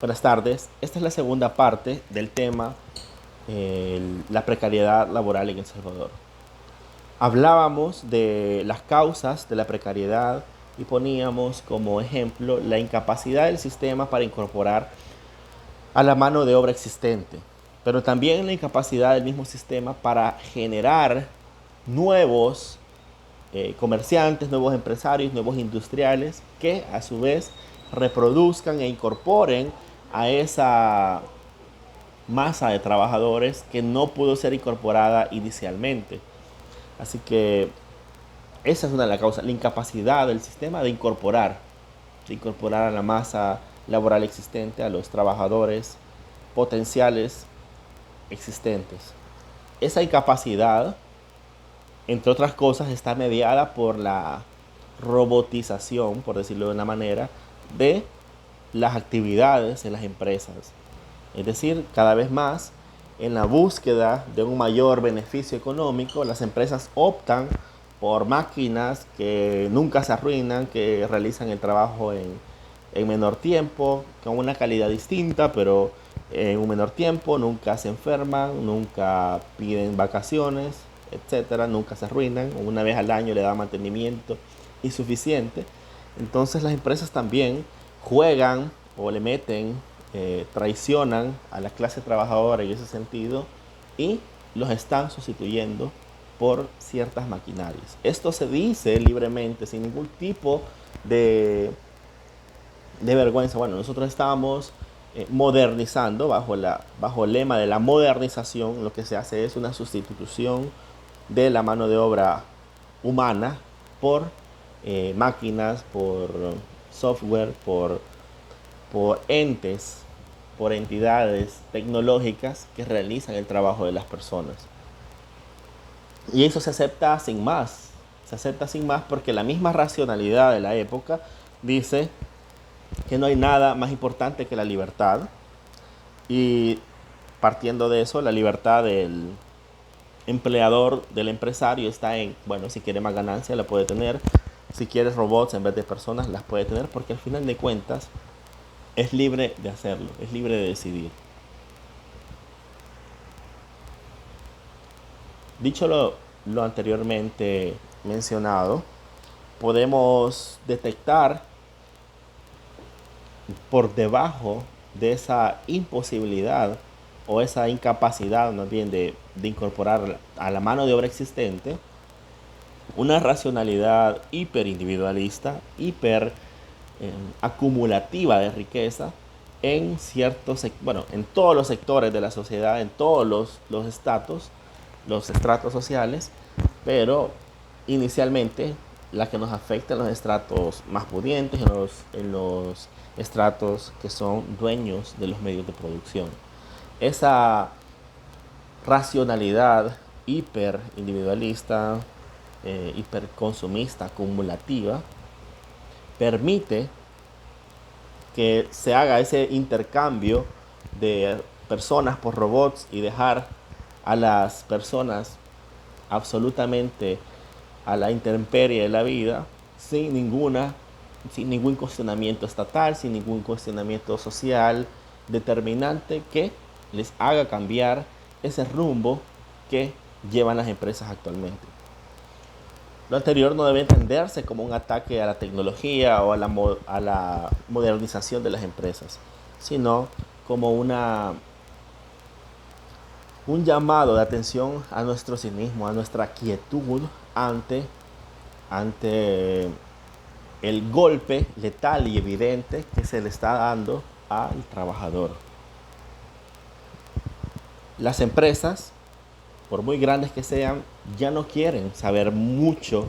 Buenas tardes. Esta es la segunda parte del tema, la precariedad laboral en El Salvador. Hablábamos de las causas de la precariedad y poníamos como ejemplo la incapacidad del sistema para incorporar a la mano de obra existente, pero también la incapacidad del mismo sistema para generar nuevos comerciantes, nuevos empresarios, nuevos industriales que a su vez reproduzcan e incorporen a esa masa de trabajadores que no pudo ser incorporada inicialmente. Así que esa es una de las causas, la incapacidad del sistema de incorporar a la masa laboral existente, a los trabajadores potenciales existentes. Esa incapacidad, entre otras cosas, está mediada por la robotización, por decirlo de una manera, de las actividades en las empresas. Es decir, cada vez más, en la búsqueda de un mayor beneficio económico, las empresas optan por máquinas que nunca se arruinan, que realizan el trabajo en menor tiempo, con una calidad distinta, pero en un menor tiempo, nunca se enferman, nunca piden vacaciones, etcétera, nunca se arruinan, una vez al año le da mantenimiento y suficiente. Entonces las empresas también juegan o le meten, traicionan a la clase trabajadora en ese sentido y los están sustituyendo por ciertas maquinarias. Esto se dice libremente, sin ningún tipo de, de vergüenza. Bueno, nosotros estamos modernizando bajo el lema de la modernización. Lo que se hace es una sustitución de la mano de obra humana por máquinas, por software, por entes, por entidades tecnológicas que realizan el trabajo de las personas. Y eso se acepta sin más. Se acepta sin más porque la misma racionalidad de la época dice que no hay nada más importante que la libertad. Y partiendo de eso, la libertad del empleador, del empresario, está en, bueno, si quiere más ganancia la puede tener. Si quiere robots en vez de personas, las puede tener, porque al final de cuentas es libre de hacerlo, es libre de decidir. Dicho lo anteriormente mencionado, podemos detectar por debajo de esa imposibilidad o esa incapacidad más bien de incorporar a la mano de obra existente una racionalidad hiperindividualista, hiper acumulativa de riqueza en bueno, en todos los sectores de la sociedad, en todos los estratos sociales, pero inicialmente la que nos afecta en los estratos más pudientes, en los estratos que son dueños de los medios de producción. Esa racionalidad hiper individualista, hiperconsumista, acumulativa, permite que se haga ese intercambio de personas por robots y dejar a las personas absolutamente a la intemperie de la vida sin ningún cuestionamiento estatal, sin ningún cuestionamiento social determinante que les haga cambiar ese rumbo que llevan las empresas actualmente. Lo anterior no debe entenderse como un ataque a la tecnología o a la modernización de las empresas, sino como un llamado de atención a nuestro cinismo, a nuestra quietud ante, ante el golpe letal y evidente que se le está dando al trabajador. Las empresas, por muy grandes que sean, ya no quieren saber mucho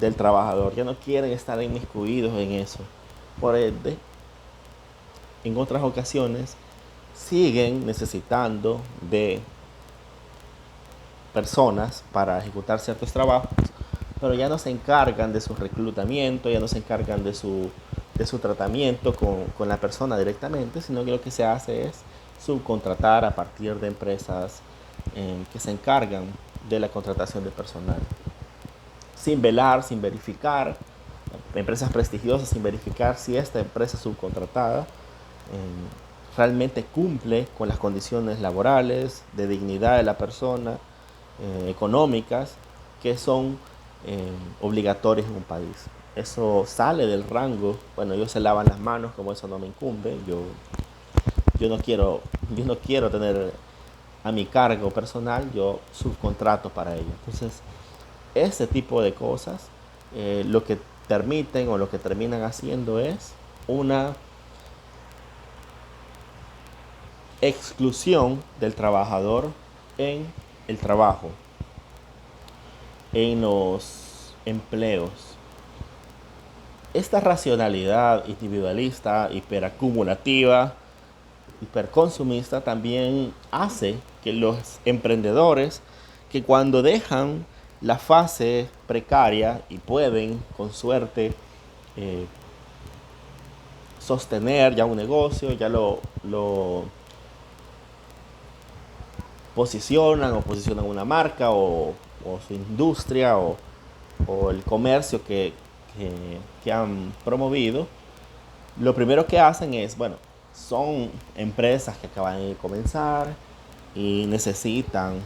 del trabajador, ya no quieren estar inmiscuidos en eso. Por ende, en otras ocasiones, siguen necesitando de personas para ejecutar ciertos trabajos, pero ya no se encargan de su reclutamiento, ya no se encargan de su tratamiento con la persona directamente, sino que lo que se hace es subcontratar a partir de empresas que se encargan de la contratación de personal, sin velar, sin verificar, empresas prestigiosas sin verificar si esta empresa subcontratada realmente cumple con las condiciones laborales, de dignidad de la persona, económicas, que son obligatorias en un país. Eso sale del rango. Bueno, ellos se lavan las manos, como eso no me incumbe. Yo no quiero, yo no quiero tener a mi cargo personal, yo subcontrato para ello. Entonces, ese tipo de cosas, lo que permiten o lo que terminan haciendo es una exclusión del trabajador en el trabajo, en los empleos. Esta racionalidad individualista, hiperacumulativa, hiperconsumista también hace que los emprendedores, que cuando dejan la fase precaria y pueden con suerte sostener ya un negocio, ya lo posicionan una marca o su industria o el comercio que han promovido, lo primero que hacen es, bueno, son empresas que acaban de comenzar y necesitan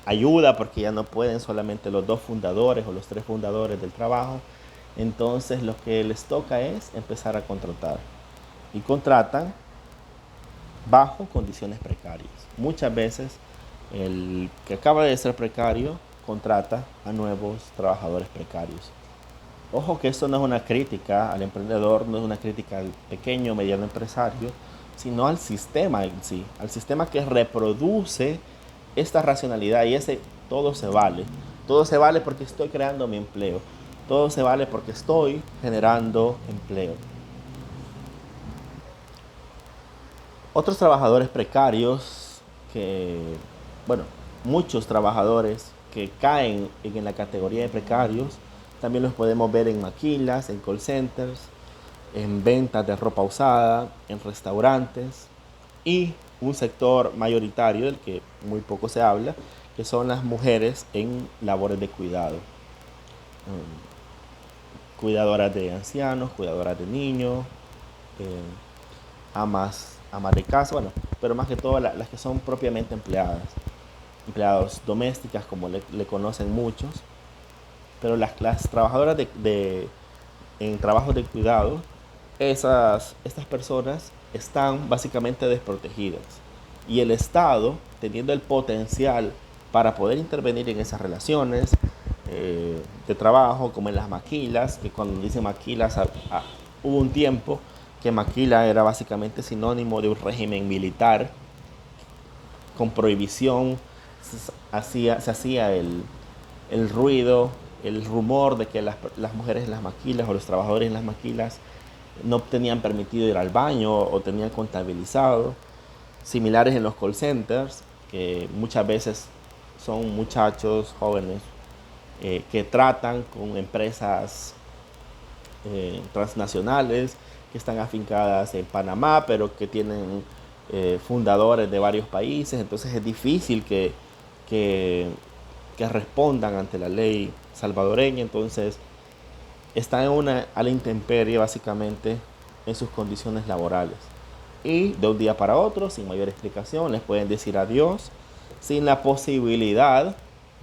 ayuda porque ya no pueden solamente los 2 fundadores o los 3 fundadores del trabajo. Entonces lo que les toca es empezar a contratar. Y contratan bajo condiciones precarias. Muchas veces el que acaba de ser precario contrata a nuevos trabajadores precarios. Ojo que esto no es una crítica al emprendedor, no es una crítica al pequeño o mediano empresario, sino al sistema en sí, al sistema que reproduce esta racionalidad y ese todo se vale. Todo se vale porque estoy creando mi empleo. Todo se vale porque estoy generando empleo. Otros trabajadores precarios bueno, muchos trabajadores que caen en la categoría de precarios, también los podemos ver en maquilas, en call centers, en ventas de ropa usada, en restaurantes y un sector mayoritario del que muy poco se habla, que son las mujeres en labores de cuidado. Cuidadoras de ancianos, cuidadoras de niños, eh, amas de casa, bueno, pero más que todo las que son propiamente empleadas domésticas, como le conocen muchos, pero las trabajadoras en trabajos de cuidado, estas personas están básicamente desprotegidas. Y el Estado, teniendo el potencial para poder intervenir en esas relaciones de trabajo, como en las maquilas, que cuando dice maquilas, hubo un tiempo que maquila era básicamente sinónimo de un régimen militar con prohibición. Se hacía el ruido, el rumor de que las mujeres en las maquilas o los trabajadores en las maquilas no tenían permitido ir al baño o tenían contabilizado. Similares en los call centers, que muchas veces son muchachos jóvenes que tratan con empresas transnacionales que están afincadas en Panamá, pero que tienen fundadores de varios países. Entonces es difícil que respondan ante la ley salvadoreña. Entonces están a la intemperie básicamente en sus condiciones laborales. Y de un día para otro, sin mayor explicación, les pueden decir adiós, sin la posibilidad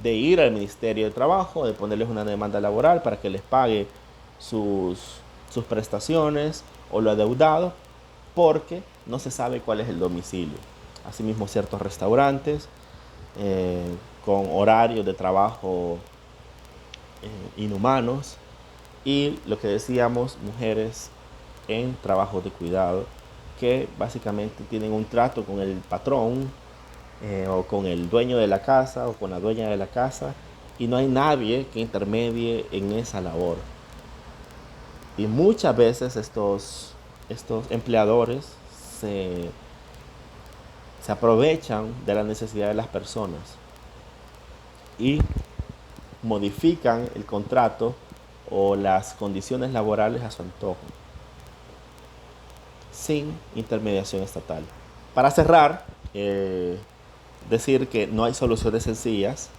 de ir al Ministerio de Trabajo, de ponerles una demanda laboral para que les pague sus prestaciones o lo adeudado, porque no se sabe cuál es el domicilio. Asimismo, ciertos restaurantes con horarios de trabajo inhumanos, y lo que decíamos, mujeres en trabajo de cuidado que básicamente tienen un trato con el patrón o con el dueño de la casa o con la dueña de la casa, y no hay nadie que intermedie en esa labor. Y muchas veces estos empleadores se aprovechan de la necesidad de las personas y modifican el contrato o las condiciones laborales a su antojo, sin intermediación estatal. Para cerrar, decir que no hay soluciones sencillas,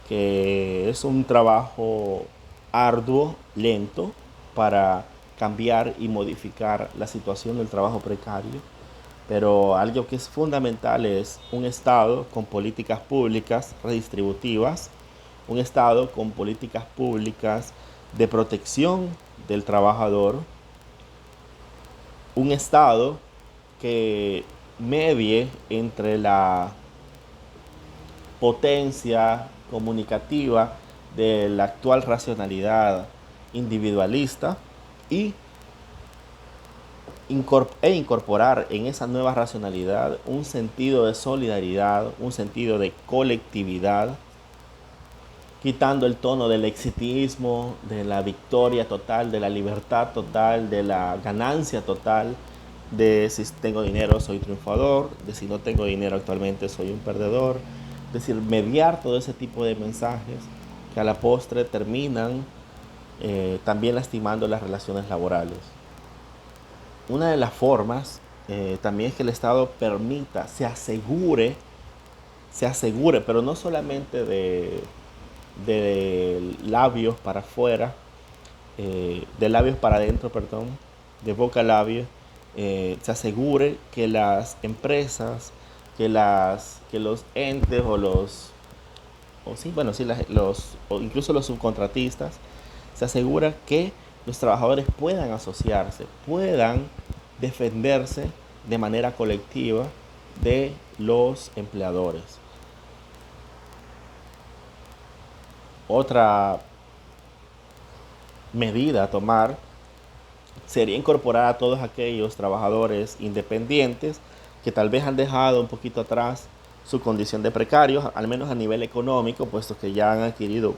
que es un trabajo arduo, lento, para cambiar y modificar la situación del trabajo precario, Pero algo que es fundamental es un Estado con políticas públicas redistributivas, un Estado con políticas públicas de protección del trabajador, un Estado que medie entre la potencia comunicativa de la actual racionalidad individualista y incorporar en esa nueva racionalidad un sentido de solidaridad, un sentido de colectividad, quitando el tono del exitismo, de la victoria total, de la libertad total, de la ganancia total, de si tengo dinero soy triunfador, de si no tengo dinero actualmente soy un perdedor. Es decir, mediar todo ese tipo de mensajes que a la postre terminan también lastimando las relaciones laborales. Una de las formas también es que el Estado permita, se asegure, pero no solamente de labios para afuera, de labios para adentro, perdón, de boca a labio, se asegure que las empresas, que los entes o o sí, bueno, sí, o incluso los subcontratistas, se asegura que los trabajadores puedan asociarse, puedan defenderse de manera colectiva de los empleadores. Otra medida a tomar sería incorporar a todos aquellos trabajadores independientes que tal vez han dejado un poquito atrás su condición de precarios, al menos a nivel económico, puesto que ya han adquirido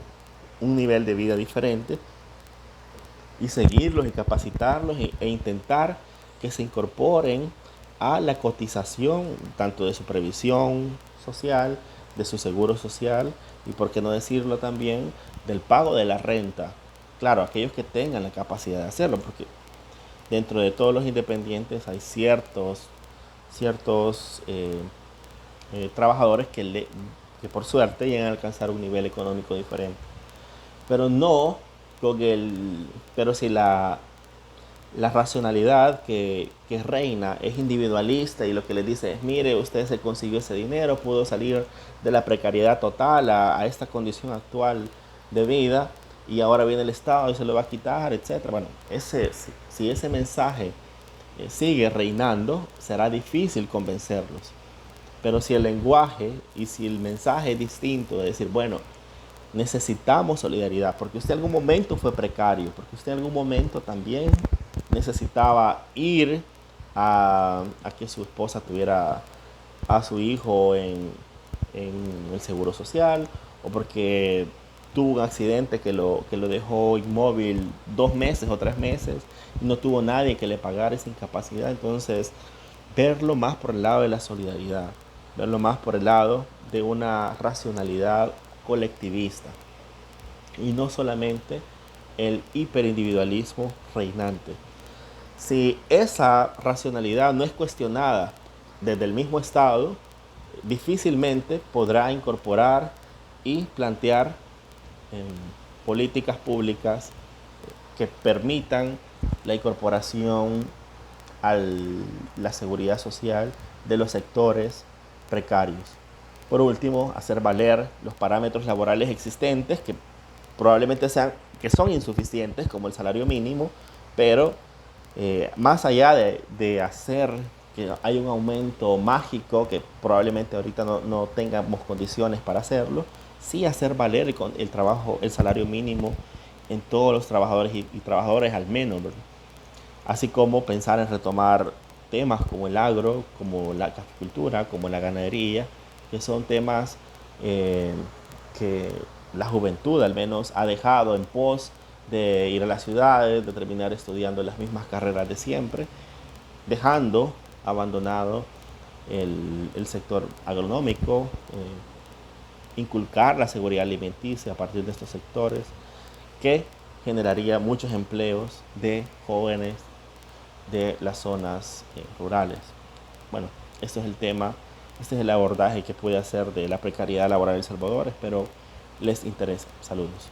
un nivel de vida diferente, y seguirlos y capacitarlos e intentar que se incorporen a la cotización tanto de su previsión social, de su seguro social y, por qué no decirlo también, del pago de la renta. Claro, aquellos que tengan la capacidad de hacerlo, porque dentro de todos los independientes hay ciertos trabajadores que por suerte llegan a alcanzar un nivel económico diferente. Pero no con pero si la racionalidad que reina es individualista y lo que les dice es, mire, usted se consiguió ese dinero, pudo salir de la precariedad total a esta condición actual de vida y ahora viene el Estado y se lo va a quitar, etcétera. Bueno, si ese mensaje sigue reinando, será difícil convencerlos. Pero si el lenguaje y si el mensaje es distinto, de decir, bueno, necesitamos solidaridad, porque usted en algún momento fue precario, porque usted en algún momento también necesitaba ir a que su esposa tuviera a su hijo en el seguro social, o porque tuvo un accidente que lo dejó inmóvil 2 meses o 3 meses y no tuvo nadie que le pagara esa incapacidad. Entonces, verlo más por el lado de la solidaridad, verlo más por el lado de una racionalidad colectivista y no solamente el hiperindividualismo reinante. Si esa racionalidad no es cuestionada desde el mismo Estado, difícilmente podrá incorporar y plantear eh, políticas públicas que permitan la incorporación a la seguridad social de los sectores precarios. Por último, hacer valer los parámetros laborales existentes que probablemente que son insuficientes, como el salario mínimo, pero más allá de hacer que haya un aumento mágico, que probablemente ahorita no tengamos condiciones para hacerlo, sí hacer valer el trabajo, el salario mínimo en todos los trabajadores y trabajadoras al menos, ¿verdad? Así como pensar en retomar temas como el agro, como la caficultura, como la ganadería, que son temas eh, que la juventud al menos ha dejado en pos de ir a las ciudades, de terminar estudiando las mismas carreras de siempre, dejando abandonado el sector agronómico, inculcar la seguridad alimenticia a partir de estos sectores, que generaría muchos empleos de jóvenes de las zonas rurales. Bueno, este es el tema, este es el abordaje que puede hacer de la precariedad laboral en El Salvador. Espero les interese. Saludos.